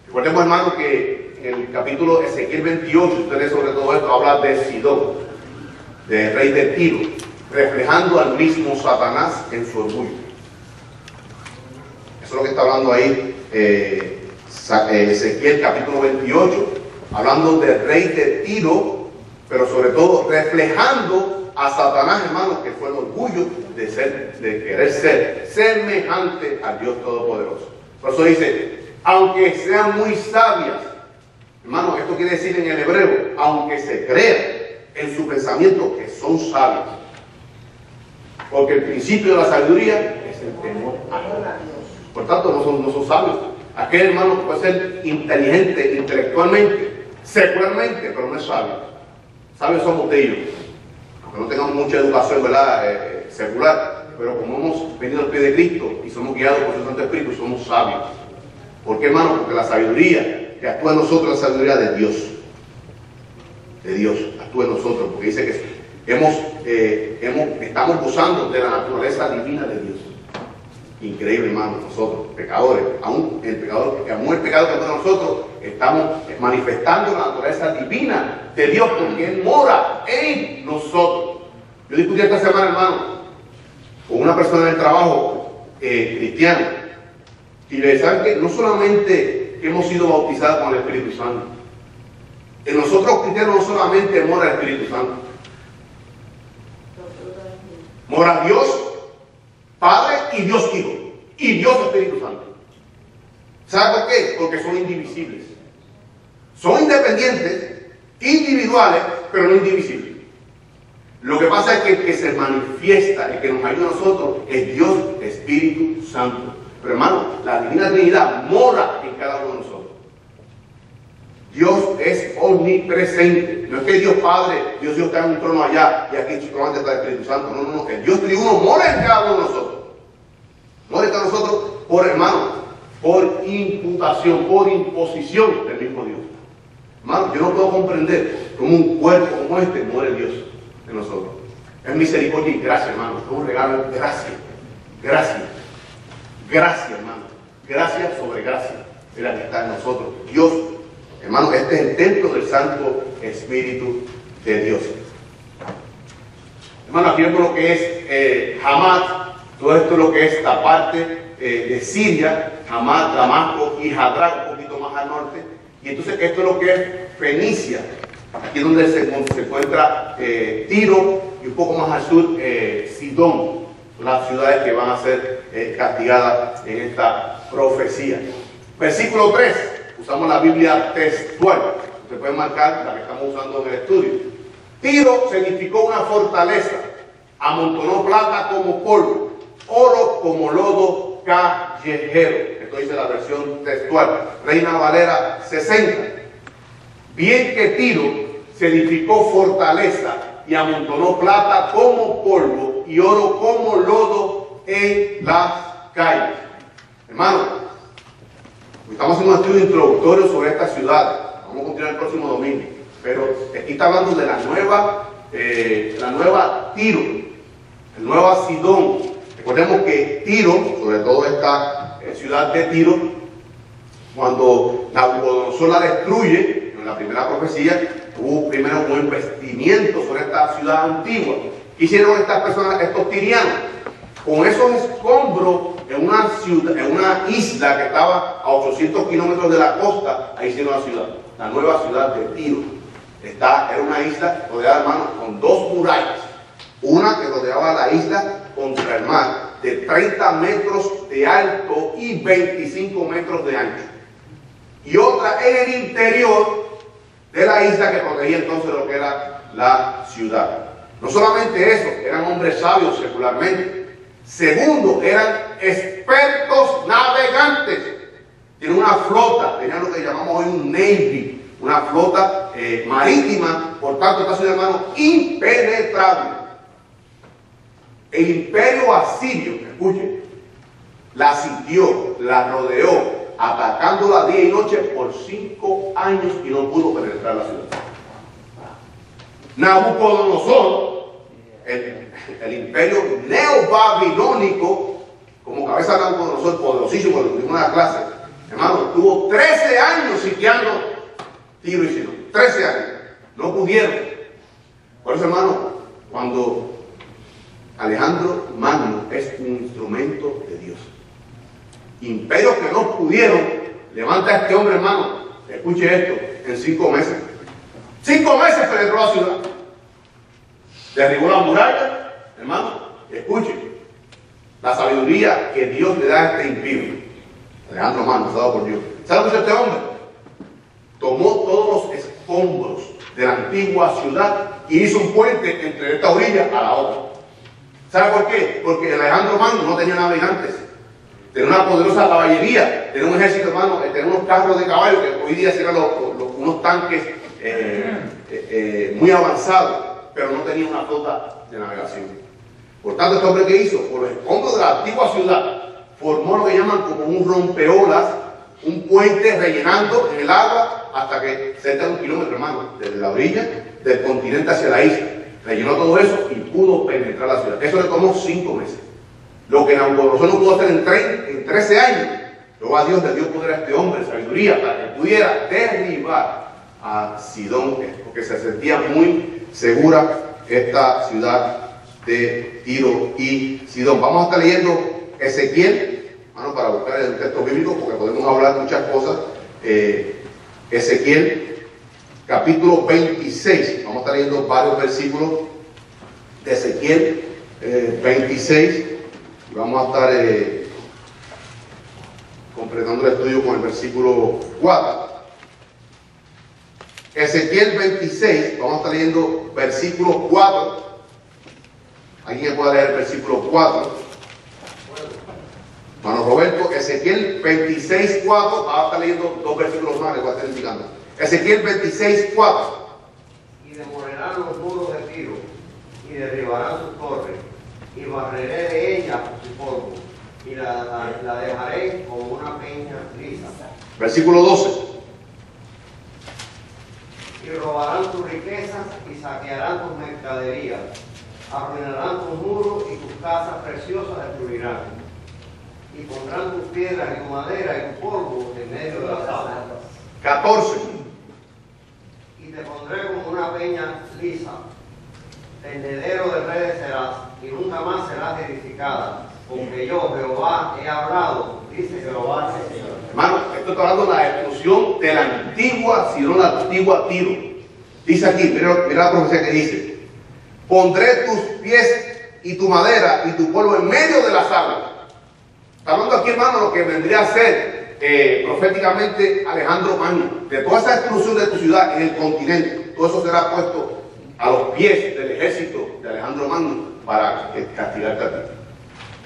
Recordemos, hermanos, que en el capítulo Ezequiel 28, ustedes sobre todo esto, habla de Sidón, del rey de Tiro, reflejando al mismo Satanás en su orgullo. Eso es lo que está hablando ahí Ezequiel capítulo 28, hablando del rey de Tiro, pero sobre todo reflejando a Satanás, hermanos, que fue el orgullo de querer ser semejante al Dios Todopoderoso. Por eso dice, aunque sean muy sabias, hermanos, esto quiere decir en el hebreo, aunque se crea en su pensamiento que son sabios, porque el principio de la sabiduría es el temor a Dios. Por tanto, no son sabios. Aquel hermano puede ser inteligente intelectualmente, secularmente, pero no es sabio. Sabios somos de ellos, aunque no tengamos mucha educación, ¿verdad? Secular, pero como hemos venido al pie de Cristo y somos guiados por su Santo Espíritu, somos sabios. ¿Por qué, hermano? Porque la sabiduría que actúa en nosotros es la sabiduría de Dios. De Dios, actúa en nosotros, porque dice que estamos gozando de la naturaleza divina de Dios. Increíble, hermano, nosotros, pecadores, aún el pecado que actúa en nosotros, estamos manifestando la naturaleza divina de Dios, porque Él mora en nosotros. Yo discutí esta semana, hermano, con una persona del trabajo cristiana, y le decían que no solamente hemos sido bautizados con el Espíritu Santo, en nosotros cristianos no solamente mora el Espíritu Santo, mora Dios Padre y Dios Hijo y Dios Espíritu Santo. ¿Sabe por qué? Porque son indivisibles. Son independientes, individuales, pero no indivisibles. Lo que pasa es que el que se manifiesta, el que nos ayuda a nosotros, es Dios Espíritu Santo. Pero hermano, la Divina Trinidad mora en cada uno de nosotros. Dios es omnipresente. No es que Dios Padre, Dios está en un trono allá y aquí solamente está el Espíritu Santo. No. El Dios triuno mora en cada uno de nosotros. Mora en cada uno de nosotros por, hermano, por imputación, por imposición del mismo Dios. Hermano, yo no puedo comprender cómo un cuerpo como este muere Dios en nosotros. Es misericordia y gracia, hermano. Es un regalo de gracia. Gracia. Gracia, hermano. Gracia sobre gracia. Es la que está en nosotros. Dios, hermano, este es el templo del Santo Espíritu de Dios. Hermano, aquí vemos lo que es Hamat. Todo esto es lo que es la parte de Siria, Hamat, Damasco y Hadrac, un poquito más al norte. Y entonces esto es lo que es Fenicia. Aquí es donde se encuentra Tiro y un poco más al sur Sidón, las ciudades que van a ser castigadas en esta profecía. Versículo 3, usamos la Biblia textual. Usted puede marcar la que estamos usando en el estudio. Tiro significó una fortaleza, amontonó plata como polvo, oro como lodo callejero. Esto dice la versión textual, Reina Valera 60. Bien que Tiro se edificó fortaleza y amontonó plata como polvo, y oro como lodo en las calles. Hermano, estamos haciendo un estudio introductorio sobre esta ciudad. Vamos a continuar el próximo domingo. Pero aquí está hablando de la nueva Tiro, la nueva Sidón. Recordemos que Tiro, sobre todo esta ciudad de Tiro, cuando Nabucodonosor la destruye, en la primera profecía, hubo primero un investimiento sobre esta ciudad antigua. ¿Qué hicieron estas personas, estos tirianos? Con esos escombros en una ciudad, en una isla que estaba a 800 kilómetros de la costa, ahí hicieron la ciudad, la nueva ciudad de Tiro. Era una isla rodeada, hermanos, con dos murallas. Una que rodeaba la isla contra el mar, de 30 metros de alto y 25 metros de ancho. Y otra en el interior de la isla que protegía entonces lo que era la ciudad. No solamente eso, eran hombres sabios secularmente. Segundo, eran expertos navegantes. Tienen una flota, tenían lo que llamamos hoy un navy, una flota marítima. Por tanto, esta ciudad, hermano, impenetrable. El imperio asirio, escuchen, la sitió, la rodeó, atacándola día y noche por 5 años y no pudo penetrar la ciudad. Nabucodonosor, el imperio neobabilónico, como cabeza de Nabucodonosor, poderosísimo, lo tuvimos en la clase, hermano, tuvo 13 años sitiando Tiro y Sidón. 13 años. No pudieron. Por eso, hermano, cuando Alejandro Magno es un instrumento de Dios, imperios que no pudieron, levanta a este hombre, hermano, escuche esto, en 5 meses. 5 meses penetró la ciudad. Derribó la muralla, hermano, escuche, la sabiduría que Dios le da a este impío. Alejandro Magno, dado por Dios. ¿Sabe lo que hizo este hombre? Tomó todos los escombros de la antigua ciudad y hizo un puente entre esta orilla a la otra. ¿Sabe por qué? Porque Alejandro Magno no tenía navegantes, tenía una poderosa caballería, tenía un ejército, hermano, tenía unos carros de caballo que hoy día serían unos tanques muy avanzados, pero no tenía una flota de navegación. Por tanto, este hombre, ¿qué hizo? Por los escombros de la antigua ciudad, formó lo que llaman como un rompeolas, un puente rellenando en el agua hasta que cerca de 1 kilómetro, hermano, desde la orilla del continente hacia la isla. Rellenó todo eso y pudo penetrar la ciudad. Eso le tomó 5 meses. Lo que Nabucodonosor no pudo hacer en 13 años. Luego a Dios le dio poder a este hombre, sabiduría, para que pudiera derribar a Sidón, porque se sentía muy segura esta ciudad de Tiro y Sidón. Vamos a estar leyendo Ezequiel, hermano, para buscar el texto bíblico, porque podemos hablar muchas cosas. Ezequiel, capítulo 26. Vamos a estar leyendo varios versículos de Ezequiel 26. Y vamos a estar completando el estudio con el versículo 4. Ezequiel 26, vamos a estar leyendo versículo 4. ¿Alguien puede leer el versículo 4? Hermano Roberto, Ezequiel 26, 4. Vamos a estar leyendo 2 versículos más, les voy a estar indicando. Ezequiel 26, 4. Y demolerán los muros de Tiro, y derribarán sus torres, y barreré de ella su polvo, y la dejaré como una peña lisa. Versículo 12. Y robarán tus riquezas, y saquearán tus mercaderías, arruinarán tus muros, y tus casas preciosas destruirán, y pondrán tus piedras y tu madera y tu polvo en medio de las aguas. 14. Y te pondré como una peña lisa, tendedero de redes serás, y nunca más serás edificada, porque yo, Jehová, he hablado, dice Jehová el Señor. Hermano, esto está hablando de la destrucción de la antigua Sidón, la antigua Tiro. Dice aquí, mira la profecía que dice: pondré tus pies y tu madera y tu polvo en medio de las aguas. Está hablando aquí, hermano, lo que vendría a ser proféticamente Alejandro Magno, de toda esa destrucción de tu ciudad en el continente. Todo eso será puesto a los pies del ejército de Alejandro Magno para castigarte a ti.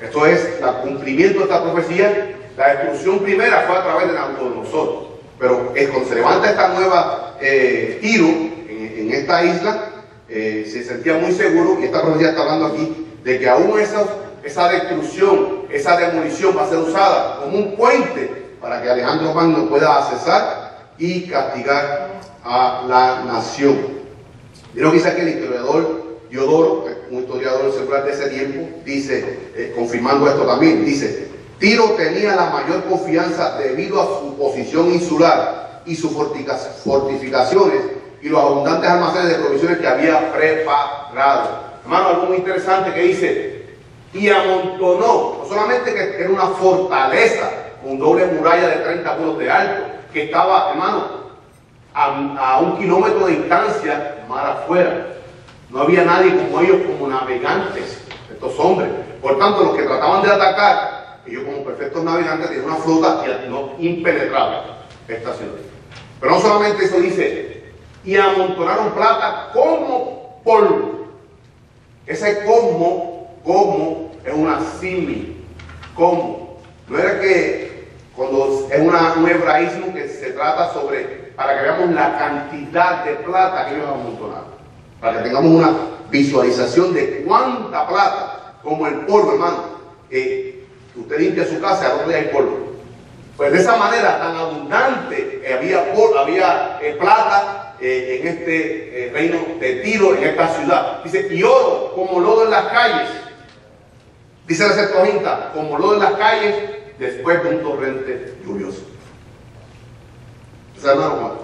Esto es el cumplimiento de esta profecía. La destrucción primera fue a través de Nabucodonosor, pero cuando se levanta esta nueva Tiro en esta isla, se sentía muy seguro, y esta profecía está hablando aquí de que aún esa destrucción, esa demolición va a ser usada como un puente para que Alejandro Magno pueda accesar y castigar a la nación. Miren lo que dice aquí el historiador Diodoro, un historiador secular de ese tiempo, dice, confirmando esto también, dice: Tiro tenía la mayor confianza debido a su posición insular y sus fortificaciones y los abundantes almacenes de provisiones que había preparado. Hermano, algo muy interesante que dice: y amontonó, no solamente que era una fortaleza con doble muralla de 30 muros de alto, que estaba, hermano, a 1 kilómetro de distancia, mar afuera. No había nadie como ellos, como navegantes, estos hombres. Por tanto, los que trataban de atacar, ellos como perfectos navegantes, tenían una flota impenetrable esta ciudad. Pero no solamente eso, dice: y amontonaron plata como polvo. Ese como es una símil. Como. No era que cuando es un hebraísmo que se trata sobre, para que veamos la cantidad de plata que ellos amontonaron. Para que tengamos una visualización de cuánta plata, como el polvo, hermano. Usted limpia su casa y al otro día hay polvo. Pues de esa manera tan abundante había plata en este reino de Tiro, en esta ciudad. Dice: y oro como lodo en las calles. Dice la Septuaginta: como lodo en las calles después de un torrente lluvioso. Entonces, hermano,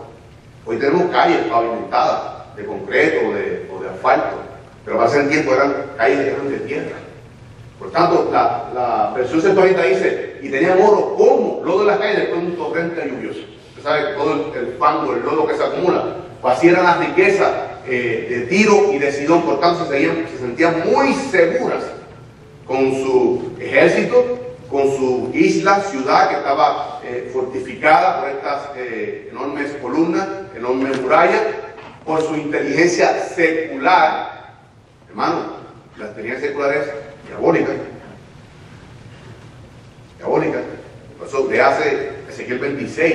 hoy tenemos calles pavimentadas de concreto o de asfalto, pero para ese tiempo eran calles que eran de tierra. Por tanto, la versión Septuaginta dice: y tenían oro como lodo en las calles después de un torrente lluvioso. Usted sabe que todo el fango, el lodo que se acumula, pues así eran las riquezas de Tiro y de Sidón. Por tanto, se sentían muy seguras con su ejército, con su isla, ciudad que estaba fortificada por estas enormes columnas, enormes murallas, por su inteligencia secular. Hermano, la inteligencia secular es diabólica. Diabólica. Por eso le hace Ezequiel 26,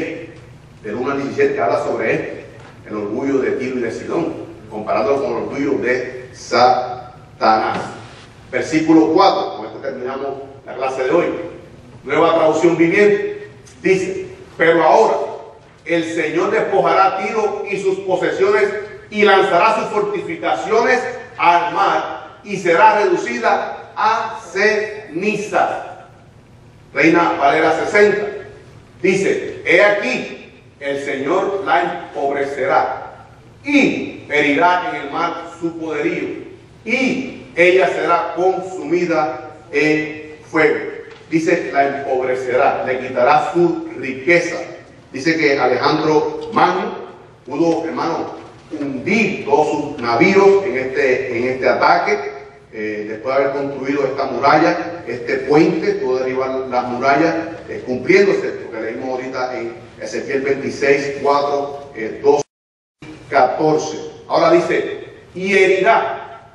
del 1 al 17, que habla sobre el orgullo de Tiro y de Sidón, comparándolo con el orgullo de Satanás. Versículo 4, con esto terminamos la clase de hoy. Nueva traducción viviente, dice: pero ahora el Señor despojará a Tiro y sus posesiones y lanzará sus fortificaciones al mar y será reducida a cenizas. Reina Valera 60 dice: he aquí, el Señor la empobrecerá y herirá en el mar su poderío y ella será consumida en fuego. Dice: la empobrecerá, le quitará su riqueza. Dice que Alejandro Magno pudo, hermano, hundir todos sus navíos en este ataque. Después de haber construido esta muralla, este puente, pudo derribar las murallas, cumpliéndose lo que leímos ahorita en Ezequiel 26, 4, 12, 14. Ahora dice: y herirá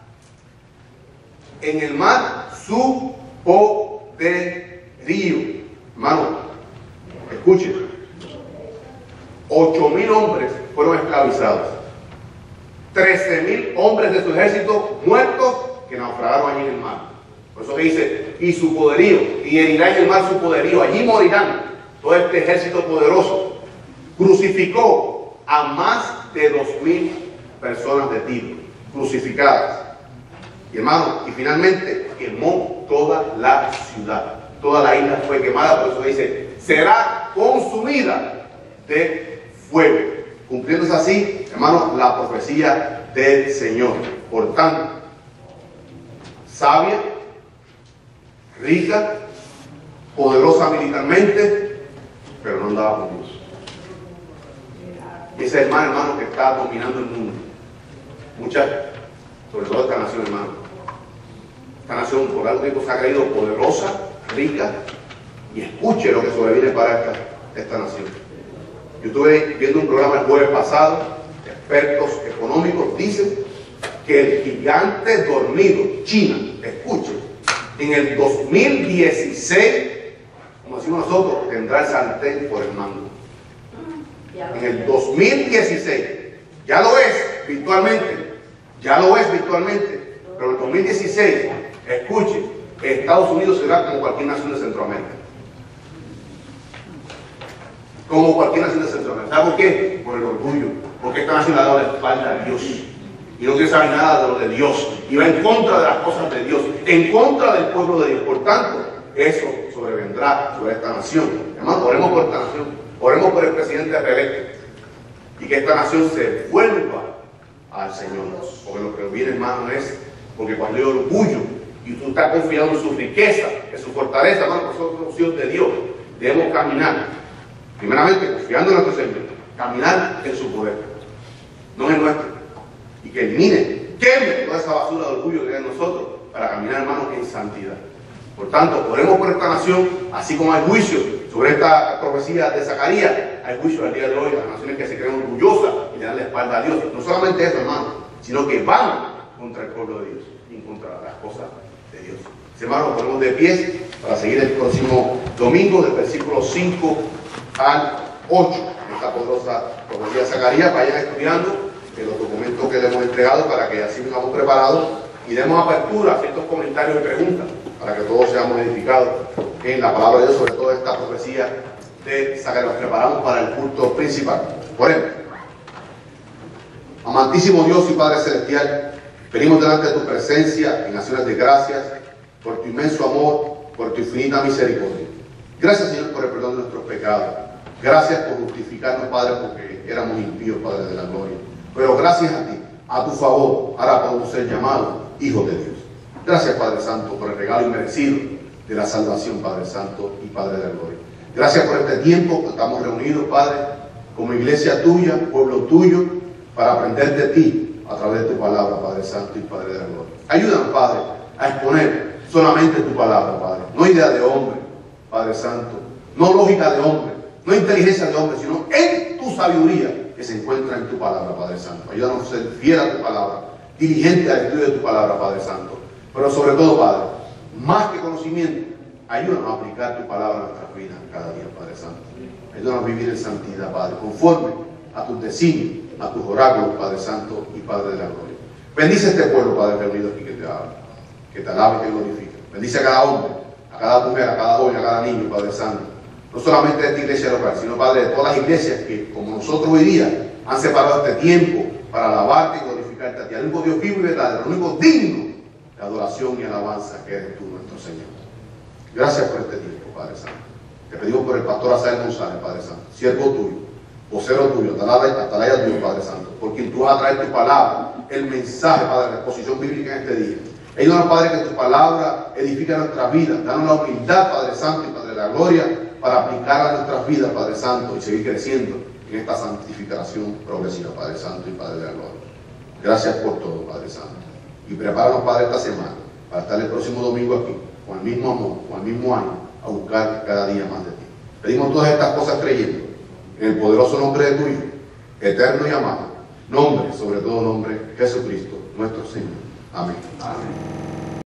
en el mar su poderío. Hermano, escuchen: 8.000 hombres fueron esclavizados, 13.000 hombres de su ejército muertos que naufragaron allí en el mar. Por eso que dice: y su poderío, y herirá en el mar su poderío, allí morirán todo este ejército poderoso. Crucificó a más de 2.000 personas de Tiro, crucificadas. Y hermano, y finalmente quemó toda la ciudad, toda la isla fue quemada. Por eso dice: será consumida de fuego, cumpliéndose así, hermano, la profecía del Señor. Por tanto, sabia, rica, poderosa militarmente, pero no andaba con Dios. Y ese hermano que está dominando el mundo. Muchas, sobre todo esta nación, hermano. Esta nación por algo tiempo se ha creído poderosa, rica, y escuche lo que sobreviene para esta nación. Yo estuve viendo un programa el jueves pasado, expertos económicos dicen que el gigante dormido, China, escuche, en el 2016, como decimos nosotros, tendrá el sartén por el mango. En el 2016, ya lo es virtualmente, pero en el 2016 Escuche, Estados Unidos será como cualquier nación de Centroamérica. Como cualquier nación de Centroamérica. ¿Sabe por qué? Por el orgullo. Porque esta nación le ha dado la espalda a Dios. Y no quiere saber nada de lo de Dios. Y va en contra de las cosas de Dios. En contra del pueblo de Dios. Por tanto, eso sobrevendrá sobre esta nación. Hermano, oremos por esta nación. Oremos por el presidente reelecto. Y que esta nación se vuelva al Señor. Porque lo que viene, hermano, es porque cuando hay orgullo y tú estás confiando en su riqueza, en su fortaleza, hermano, nosotros somos hijos de Dios. Debemos caminar, primeramente confiando en nuestro Señor, caminar en su poder, no en nuestro. Y que elimine, queme toda esa basura de orgullo que hay en nosotros para caminar, hermano, en santidad. Por tanto, oremos por esta nación, así como hay juicio sobre esta profecía de Zacarías, hay juicio al día de hoy a las naciones que se creen orgullosas y le dan la espalda a Dios. No solamente eso, hermano, sino que van contra el pueblo de Dios y contra las cosas de Dios. Hermanos, nos ponemos de pie para seguir el próximo domingo, del versículo 5 al 8, en esta poderosa profecía de Zacarías. Vayan estudiando los documentos que le hemos entregado para que así vengamos preparados y demos apertura a ciertos comentarios y preguntas para que todos seamos edificados en la palabra de Dios, sobre todo esta profecía de Zacarías. Nos preparamos para el culto principal. Por ejemplo, amantísimo Dios y Padre Celestial, venimos delante de tu presencia en acciones de gracias por tu inmenso amor, por tu infinita misericordia. Gracias, Señor, por el perdón de nuestros pecados. Gracias por justificarnos, Padre, porque éramos impíos, Padre de la gloria. Pero gracias a ti, a tu favor, ahora podemos ser llamados hijos de Dios. Gracias, Padre Santo, por el regalo inmerecido de la salvación, Padre Santo y Padre de la gloria. Gracias por este tiempo que estamos reunidos, Padre, como iglesia tuya, pueblo tuyo, para aprender de ti a través de tu palabra, Padre Santo y Padre de la gloria. Ayúdanos, Padre, a exponer solamente tu palabra, Padre. No idea de hombre, Padre Santo, no lógica de hombre, no inteligencia de hombre, sino en tu sabiduría que se encuentra en tu palabra, Padre Santo. Ayúdanos a ser fiel a tu palabra, diligente al estudio de tu palabra, Padre Santo. Pero sobre todo, Padre, más que conocimiento, ayúdanos a aplicar tu palabra a nuestras vidas cada día, Padre Santo. Ayúdanos a vivir en santidad, Padre, conforme a tus designios, a tus oráculos, Padre Santo y Padre de la gloria. Bendice a este pueblo, Padre, reunido aquí, que te alabe y te glorifique. Bendice a cada hombre, a cada mujer, a cada joven, a cada niño, Padre Santo. No solamente de esta iglesia local, sino, Padre, de todas las iglesias que, como nosotros hoy día, han separado este tiempo para alabarte y glorificarte a ti. El único Dios vivo y verdadero, el único digno de adoración y alabanza que eres tú, nuestro Señor. Gracias por este tiempo, Padre Santo. Te pedimos por el pastor Asael González, Padre Santo, siervo tuyo, vocero tuyo, atalaya tuyo, Padre Santo, por quien tú vas a traer tu palabra, el mensaje, Padre, la exposición bíblica en este día. Ayúdanos, Padre, que tu palabra edifique nuestras vidas. Danos la humildad, Padre Santo y Padre de la gloria, para aplicarla a nuestras vidas, Padre Santo, y seguir creciendo en esta santificación progresiva, Padre Santo y Padre de la gloria. Gracias por todo, Padre Santo. Y prepáranos, Padre, esta semana para estar el próximo domingo aquí, con el mismo amor, con el mismo ánimo, a buscar cada día más de ti. Pedimos todas estas cosas creyendo en el poderoso nombre de tu Hijo, eterno y amado, nombre, sobre todo nombre, Jesucristo, nuestro Señor. Amén. Amén.